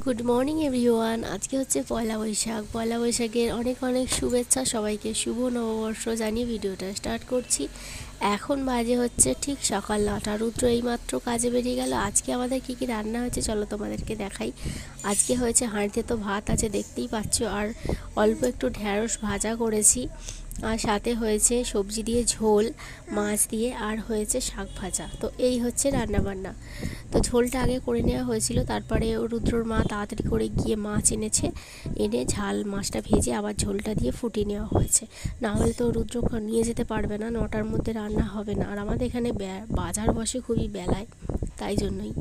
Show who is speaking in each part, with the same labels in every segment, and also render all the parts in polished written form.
Speaker 1: Good morning everyone. আজকে হচ্ছে পয়লা বৈশাখ। পয়লা বৈশাখের অনেক অনেক শুভেচ্ছা সবাইকে। শুভ নববর্ষ জানিয়ে ভিডিওটা স্টার্ট করছি। এখন বাজে হচ্ছে ঠিক সকাল 9টা। রুদ্র এইমাত্র কাজে বেরিয়ে গেল। আজকে আমাদের কী কী রান্না হয়েছে চলো তোমাদেরকে দেখাই। আজকে হয়েছে হাঁড়িতে তো ভাত আছে দেখতেই পাচ্ছ, আর অল্প একটু ঢ্যাঁড়স ভাজা করেছি, আর সাথে হয়েছে সবজি দিয়ে ঝোল, মাছ দিয়ে, আর হয়েছে শাক ভাজা। তো এই হচ্ছে রান্নাবান্না। তো ঝোলটা আগে করে নেওয়া হয়েছিল, তারপরে রুদ্রর মা তাড়াতাড়ি করে গিয়ে মাছ এনেছে, এনে ঝাল মাছটা ভেজে আবার ঝোলটা দিয়ে ফুটিয়ে নেওয়া হয়েছে। না হলে তো রুদ্র নিয়ে যেতে পারবে না, 9টার মধ্যে রান্না হবে না। আর আমাদের এখানে বাজার বসে খুবই বেলায়, তাই জন্যই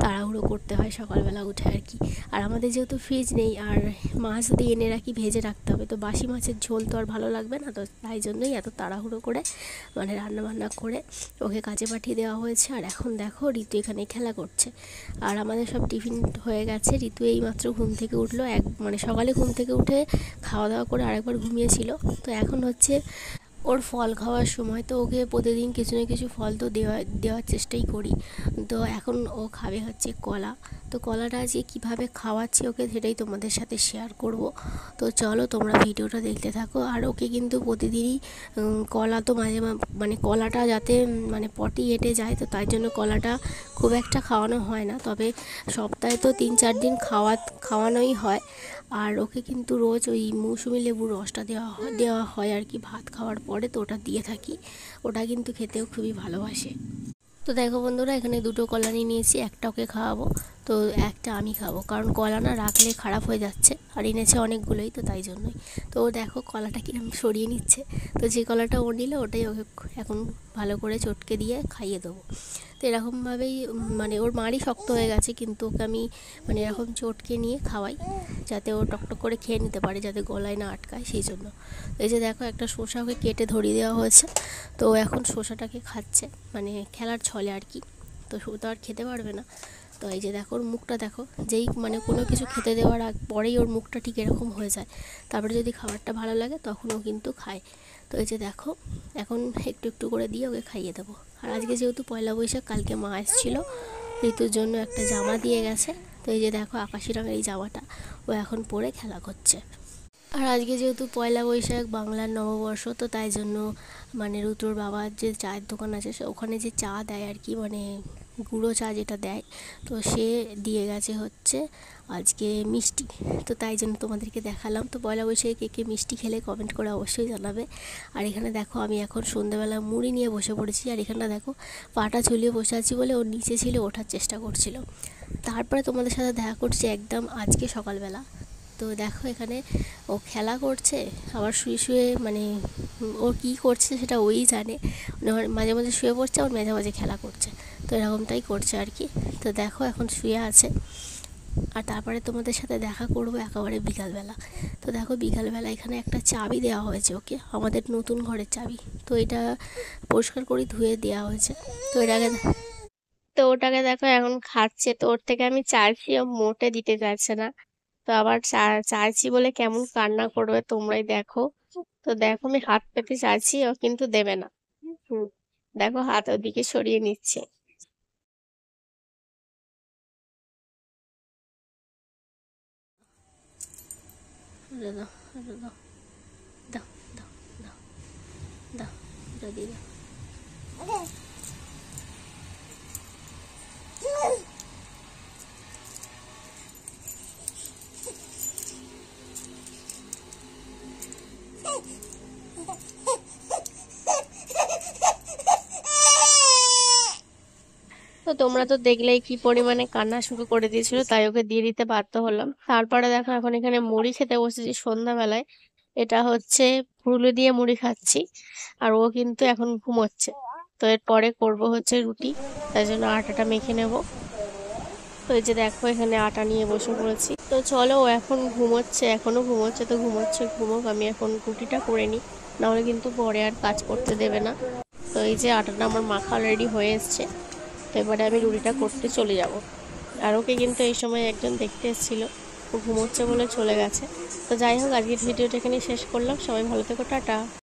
Speaker 1: তাড়াহুড়ো করতে হয় সকালবেলা উঠে আর কি। আর আমাদের যেহেতু ফ্রিজ নেই, আর মাছ যদি এনে রাখি ভেজে রাখতে হবে, তো বাসি মাছের ঝোল তো আর ভালো লাগবে না, তো তাই জন্যই এত তাড়াহুড়ো করে রান্নাবান্না করে ওকে কাজে পাঠিয়ে দেওয়া হয়েছে। আর এখন দেখো ঋতু এখানে খেলা করছে, আর আমাদের সব টিফিন হয়ে গেছে। ঋতু এইমাত্র ঘুম থেকে উঠলো, সকালে ঘুম থেকে উঠে খাওয়া দাওয়া করে আরেকবার ঘুমিয়েছিল। তো এখন হচ্ছে ওর ফল খাওয়ার সময়, তো ওকে প্রতিদিন কিছু না কিছু ফল তো দেওয়ার চেষ্টাই করি। তো এখন ও খাবে হচ্ছে কলা। তো কলাটা আজকে কীভাবে খাওয়াচ্ছি ওকে সেটাই তোমাদের সাথে শেয়ার করব। তো চলো তোমরা ভিডিওটা দেখতে থাকো। আর ওকে কিন্তু প্রতিদিনই কলা তো কলাটা যাতে পটি এঁটে যায়, তো তাই জন্য কলাটা খুব একটা খাওয়ানো হয় না, তবে সপ্তাহে তো 3-4 দিন খাওয়ানোই হয়। আর ওকে কিন্তু রোজ ওই মৌসুমি লেবুর রসটা দেওয়া হয় আর কি, ভাত খাওয়ার পরে তো ওটা দিয়ে থাকি। ওটা কিন্তু খেতেও খুবই ভালোবাসে। তো দেখো বন্ধুরা, এখানে 2টো কলা নিয়ে নিয়েছি, একটা ওকে খাওয়াবো, তো একটা আমি খাবো, কারণ কলা না রাখলে খারাপ হয়ে যাচ্ছে, আর এনেছে অনেকগুলোই, তো তাই জন্যই। তো ও দেখো কলাটা কিরম সরিয়ে নিচ্ছে। তো যে কলাটা ও নিল ওটাই ওকে এখন ভালো করে চটকে দিয়ে খাইয়ে দেবো। তো এরকমভাবেই ওর মাড়ি শক্ত হয়ে গেছে, কিন্তু ওকে আমি এরকম চটকে নিয়ে খাওয়াই, যাতে ও টকটক করে খেয়ে নিতে পারে, যাতে গলায় না আটকায়, সেই জন্য। এই যে দেখো একটা শসা ওকে কেটে ধরিয়ে দেওয়া হয়েছে, তো এখন শসাটাকে খাচ্ছে, খেলার ছলে আর কি। তো ও তো আর খেতে পারবে না। তো এই যে দেখো ওর মুখটা দেখো, যেই কোনো কিছু খেতে দেওয়ার পরেই ওর মুখটা ঠিক এরকম হয়ে যায়। তারপরে যদি খাবারটা ভালো লাগে তখন ও কিন্তু খায়। তো এই যে দেখো এখন একটু একটু করে দিয়ে ওকে খাইয়ে দেবো। আর আজকে যেহেতু পয়লা বৈশাখ, কালকে মা এসেছিলো, ঋতুর জন্য একটা জামা দিয়ে গেছে। তো এই যে দেখো আকাশি রঙের এই জামাটা ও এখন পরে খেলা করছে। আর আজকে যেহেতু পয়লা বৈশাখ, বাংলার নববর্ষ, তো তাই জন্য রুদ্রর বাবার যে চায়ের দোকান আছে ওখানে যে চা দেয় আর কি, গুঁড়ো চা যেটা দেয়, তো সে দিয়ে গেছে হচ্ছে আজকে মিষ্টি। তো তাই জন্য তোমাদেরকে দেখালাম। তো পয়লা বৈশাখে কে কে মিষ্টি খেলে কমেন্ট করে অবশ্যই জানাবে। আর এখানে দেখো আমি এখন সন্ধ্যেবেলা মুড়ি নিয়ে বসে পড়েছি, আর এখানে দেখো পাটা ঝুলিয়ে বসে আছি বলে ওর নিচে ছিল, ওঠার চেষ্টা করছিল। তারপরে তোমাদের সাথে দেখা করছি একদম আজকে সকালবেলা। তো দেখো এখানে ও খেলা করছে, আবার শুয়ে শুয়ে ও কী করছে সেটা ওই জানে। মাঝে মাঝে শুয়ে পড়ছে, আবার মাঝে মাঝে খেলা করছে, তো এরকমটাই করছে আর কি। তো দেখো এখন শুয়ে আছে, আর তারপরে তোমাদের সাথে দেখা করবো একেবারে বিকালবেলা। তো দেখো বিকালবেলা এখানে একটা চাবি দেওয়া হয়েছে ওকে, আমাদের নতুন ঘরের চাবি। তো এটা পরিষ্কার করে ধুয়ে দেওয়া হয়েছে। তো ওটাকে দেখো এখন খাচ্ছে। তো ওর থেকে আমি চাইছি, ও মোটে দিতে চাইছে না। তো আবার চাইছি বলে কেমন কান্না করবে তোমরাই দেখো। তো দেখো আমি হাত পেতে চাইছি, ও কিন্তু দেবে না। হুম, দেখো হাত ওদিকে সরিয়ে নিচ্ছে। আরে দাও, আরে দাও, দাও, দাও, দাও, দাও, এটা দিয়ে দাও। তো তোমরা তো দেখলেই কি পরিমাণে কান্না শুরু করে দিয়েছিল, তাই ওকে দিয়ে দিতে বাধ্য হলাম। তারপরে দেখো এখন এখানে মুড়ি খেতে বসেছি সন্ধ্যাবেলায়। এটা হচ্ছে ফুলু দিয়ে মুড়ি খাচ্ছি, আর ও কিন্তু এখন ঘুমোচ্ছে। তো এরপরে করবো হচ্ছে রুটি, তাই জন্য আটাটা মেখে নেব। তো এই যে দেখো এখানে আটা নিয়ে বসে পড়েছি। তো চলো, ও এখন ঘুমোচ্ছে, এখনো ঘুমোচ্ছে, তো ঘুমোচ্ছে ঘুমোক, আমি এখন রুটিটা করে নিই, নাহলে কিন্তু পরে আর কাজ করতে দেবে না। তো এই যে আটাটা আমার মাখা অলরেডি হয়ে এসছে। তো এবারে আমি রুটিটা করতে চলে যাব। আর ওকে কিন্তু এই সময় একজন দেখতে এসেছিলো, ও ঘুমোচ্ছে বলে চলে গেছে। তো যাই হোক, আজকের ভিডিওটা এখানে শেষ করলাম। সবাই ভালো থেকো, টাটা।